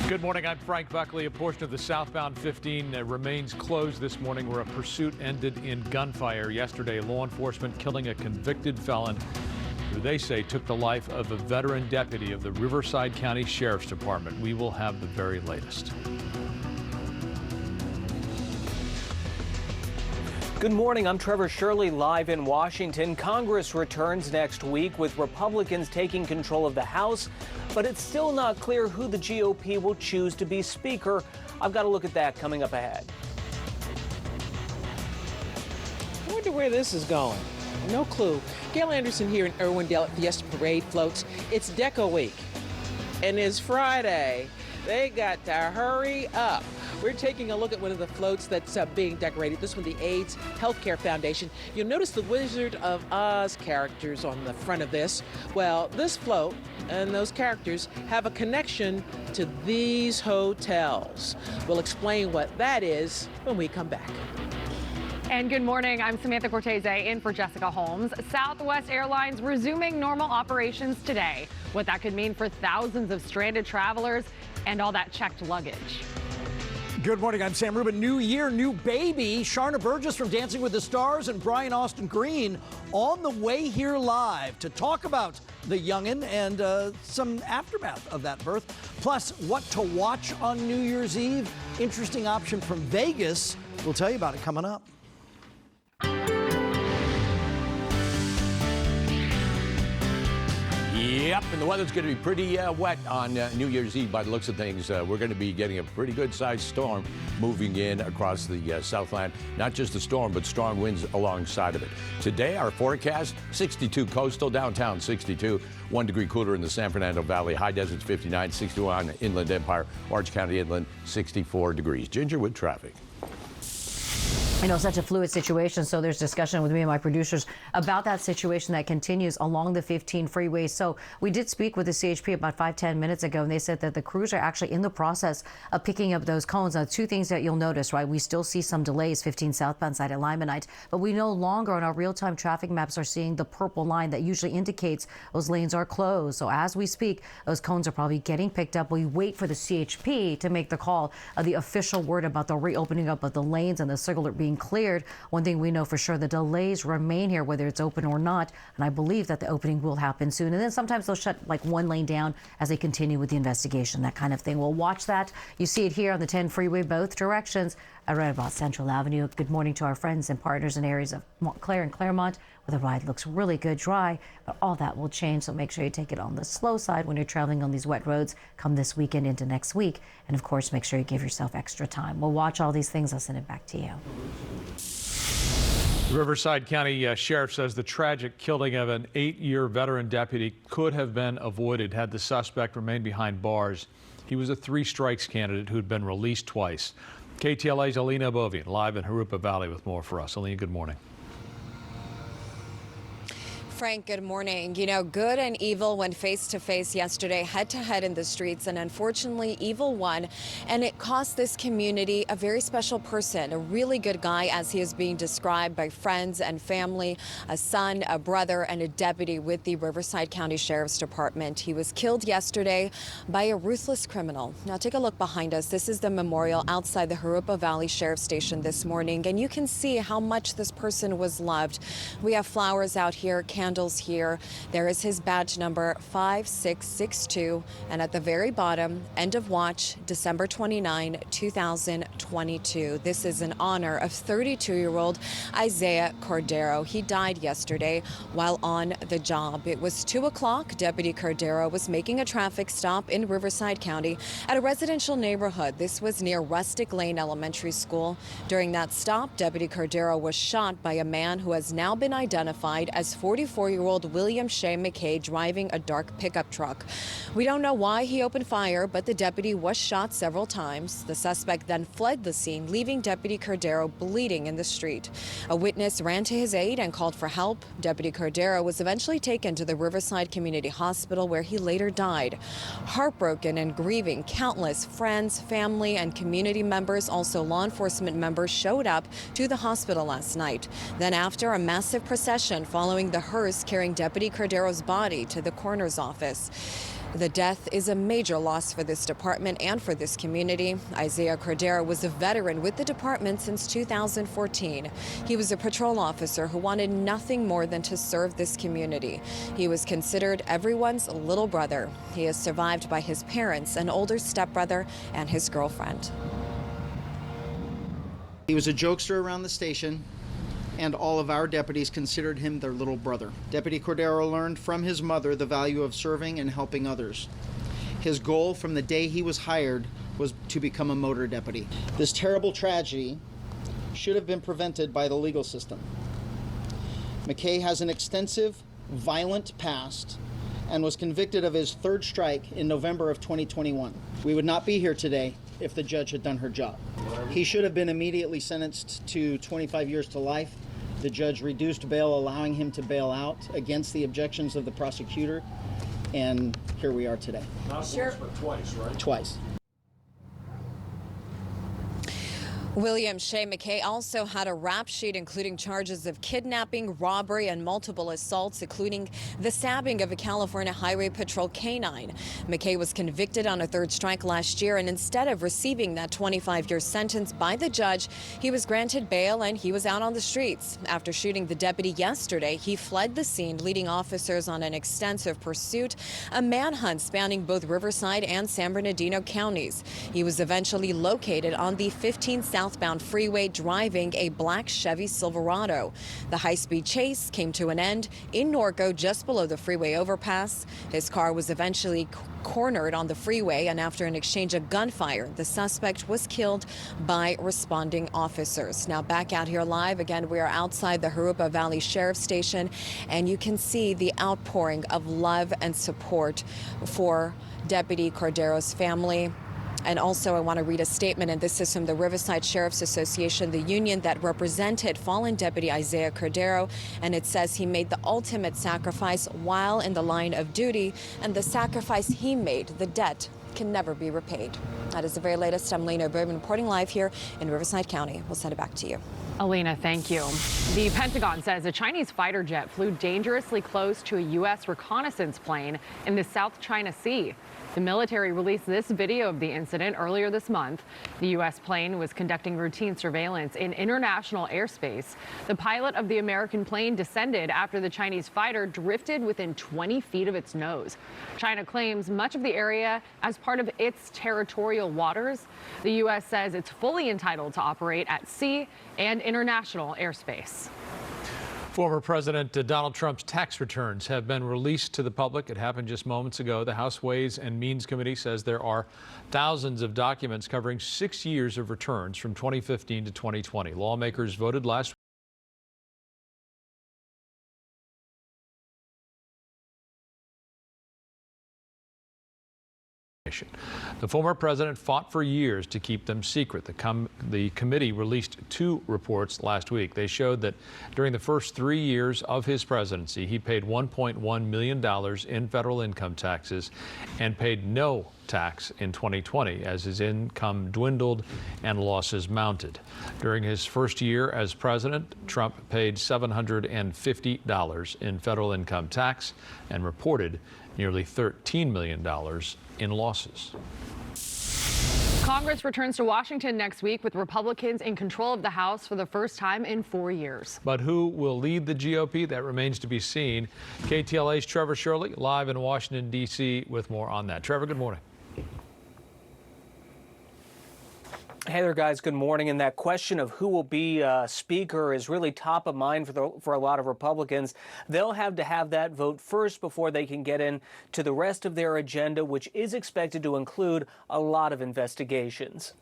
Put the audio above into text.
Good morning. I'm Frank Buckley. A portion of the southbound 15 remains closed this morning where a pursuit ended in gunfire yesterday. Law enforcement killing a convicted felon who they say took the life of a veteran deputy of the Riverside County Sheriff's Department. We will have the very latest. Good morning. I'm Trevor Shirley, live in Washington. Congress returns next week with Republicans taking control of the House, but it's still not clear who the GOP will choose to be Speaker. I've got a look at that coming up ahead. I wonder where this is going. No clue. Gail Anderson here in Irwindale at Fiesta Parade floats. It's Deco Week, and it's Friday. They got to hurry up. We're taking a look at one of the floats that's being decorated. This one, the AIDS Healthcare Foundation. You'll notice the Wizard of Oz characters on the front of this. Well, this float and those characters have a connection to these hotels. We'll explain what that is when we come back. And good morning, I'm Samantha Cortese in for Jessica Holmes. Southwest Airlines resuming normal operations today. What that could mean for thousands of stranded travelers and all that checked luggage. Good morning, I'm Sam Rubin. New year, new baby. Sharna Burgess from Dancing with the Stars and Brian Austin Green on the way here live to talk about the youngin' and some aftermath of that birth. Plus, what to watch on New Year's Eve. Interesting option from Vegas. We'll tell you about it coming up. Yep, and the weather's going to be pretty wet on New Year's Eve by the looks of things. We're going to be getting a pretty good-sized storm moving in across the Southland. Not just a storm, but strong winds alongside of it. Today, our forecast, 62 coastal, downtown 62, 1 degree cooler in the San Fernando Valley, high deserts 59, 61 Inland Empire, Orange County Inland 64 degrees. Ginger with traffic. You know, such a fluid situation, so there's discussion with me and my producers about that situation that continues along the 15 freeway. So we did speak with the CHP about 5-10 minutes ago, and they said that the crews are actually in the process of picking up those cones. Now, two things that you'll notice, right? We still see some delays, 15 southbound side at Limonite, but we no longer on our real-time traffic maps are seeing the purple line that usually indicates those lanes are closed. So as we speak, those cones are probably getting picked up. We wait for the CHP to make the call, the official word about the reopening up of the lanes and the circular being cleared. One thing we know for sure, the delays remain here, whether it's open or not, and I believe that the opening will happen soon. And then sometimes they'll shut like one lane down as they continue with the investigation, that kind of thing. We'll watch that. You see it here on the 10 freeway, both directions. I read about Central Avenue. Good morning to our friends and partners in areas of Montclair and Claremont, where the ride looks really good, dry, but all that will change. So make sure you take it on the slow side when you're traveling on these wet roads come this weekend into next week. And of course, make sure you give yourself extra time. We'll watch all these things. I'll send it back to you. The Riverside County Sheriff says the tragic killing of an 8-year veteran deputy could have been avoided had the suspect remained behind bars. He was a 3 strikes candidate who'd been released twice. KTLA's Alina Bovian live in Jurupa Valley with more for us. Alina, good morning. Frank, good morning. You know, good and evil went face to face yesterday, head to head in the streets, and unfortunately, evil won, and it cost this community a very special person, a really good guy, as he is being described by friends and family, a son, a brother, and a deputy with the Riverside County Sheriff's Department. He was killed yesterday by a ruthless criminal. Now, take a look behind us. This is the memorial outside the Jurupa Valley Sheriff's Station this morning, and you can see how much this person was loved. We have flowers out here, candles here. There is his badge number 5662, and at the very bottom, end of watch, December 29, 2022. This is in honor of 32-year-old Isaiah Cordero. He died yesterday while on the job. It was 2 o'clock. Deputy Cordero was making a traffic stop in Riverside County at a residential neighborhood. This was near Rustic Lane Elementary School. During that stop, Deputy Cordero was shot by a man who has now been identified as 44-year-old William Shea McKay driving a dark pickup truck. We don't know why he opened fire, but the deputy was shot several times. The suspect then fled the scene, leaving Deputy Cordero bleeding in the street. A witness ran to his aid and called for help. Deputy Cordero was eventually taken to the Riverside Community Hospital, where he later died. Heartbroken and grieving, countless friends, family, and community members, also law enforcement members, showed up to the hospital last night. Then after a massive procession following the hearse hearse carrying Deputy Cordero's body to the coroner's office. The death is a major loss for this department and for this community. Isaiah Cordero was a veteran with the department since 2014. He was a patrol officer who wanted nothing more than to serve this community. He was considered everyone's little brother. He is survived by his parents, an older stepbrother, and his girlfriend. He was a jokester around the station, and all of our deputies considered him their little brother. Deputy Cordero learned from his mother the value of serving and helping others. His goal from the day he was hired was to become a motor deputy. This terrible tragedy should have been prevented by the legal system. McKay has an extensive, violent past and was convicted of his third strike in November of 2021. We would not be here today if the judge had done her job. He should have been immediately sentenced to 25 years to life. The judge reduced bail, allowing him to bail out against the objections of the prosecutor, and here we are today. Not once, but twice, right? Twice. William Shea McKay also had a rap sheet including charges of kidnapping, robbery, and multiple assaults, including the stabbing of a California Highway Patrol canine. McKay was convicted on a third strike last year, and instead of receiving that 25-year sentence by the judge, he was granted bail and he was out on the streets. After shooting the deputy yesterday, he fled the scene, leading officers on an extensive pursuit, a manhunt spanning both Riverside and San Bernardino counties. He was eventually located on the 15 southbound freeway driving a black Chevy Silverado. The high-speed chase came to an end in Norco, just below the freeway overpass. His car was eventually cornered on the freeway, and after an exchange of gunfire, the suspect was killed by responding officers. Now back out here live again, we are outside the Jurupa Valley Sheriff's Station, and you can see the outpouring of love and support for Deputy Cordero's family. And also, I want to read a statement, and this is from the Riverside Sheriff's Association, the union that represented fallen Deputy Isaiah Cordero. And it says he made the ultimate sacrifice while in the line of duty, and the sacrifice he made, the debt, can never be repaid. That is the very latest. I'm Lena Berman reporting live here in Riverside County. We'll send it back to you. Alina, thank you. The Pentagon says a Chinese fighter jet flew dangerously close to a U.S. reconnaissance plane in the South China Sea. The military released this video of the incident earlier this month. The U.S. plane was conducting routine surveillance in international airspace. The pilot of the American plane descended after the Chinese fighter drifted within 20 feet of its nose. China claims much of the area as part of its territorial waters. The U.S. says it's fully entitled to operate at sea and international airspace. Former President Donald Trump's tax returns have been released to the public. It happened just moments ago. The House Ways and Means Committee says there are thousands of documents covering 6 years of returns from 2015 to 2020. Lawmakers voted last week. The former president fought for years to keep them secret. The committee released 2 reports last week. They showed that during the first 3 years of his presidency, he paid $1.1 million in federal income taxes and paid no tax in 2020 as his income dwindled and losses mounted. During his first year as president, Trump paid $750 in federal income tax and reported nearly $13 million in losses. Congress returns to Washington next week with Republicans in control of the House for the first time in 4 years. But who will lead the GOP? That remains to be seen. KTLA's Trevor Shirley live in Washington, D.C. with more on that. Trevor, good morning. Hey there, guys. Good morning. And that question of who will be Speaker is really top of mind for a lot of Republicans. They'll have to have that vote first before they can get into the rest of their agenda, which is expected to include a lot of investigations.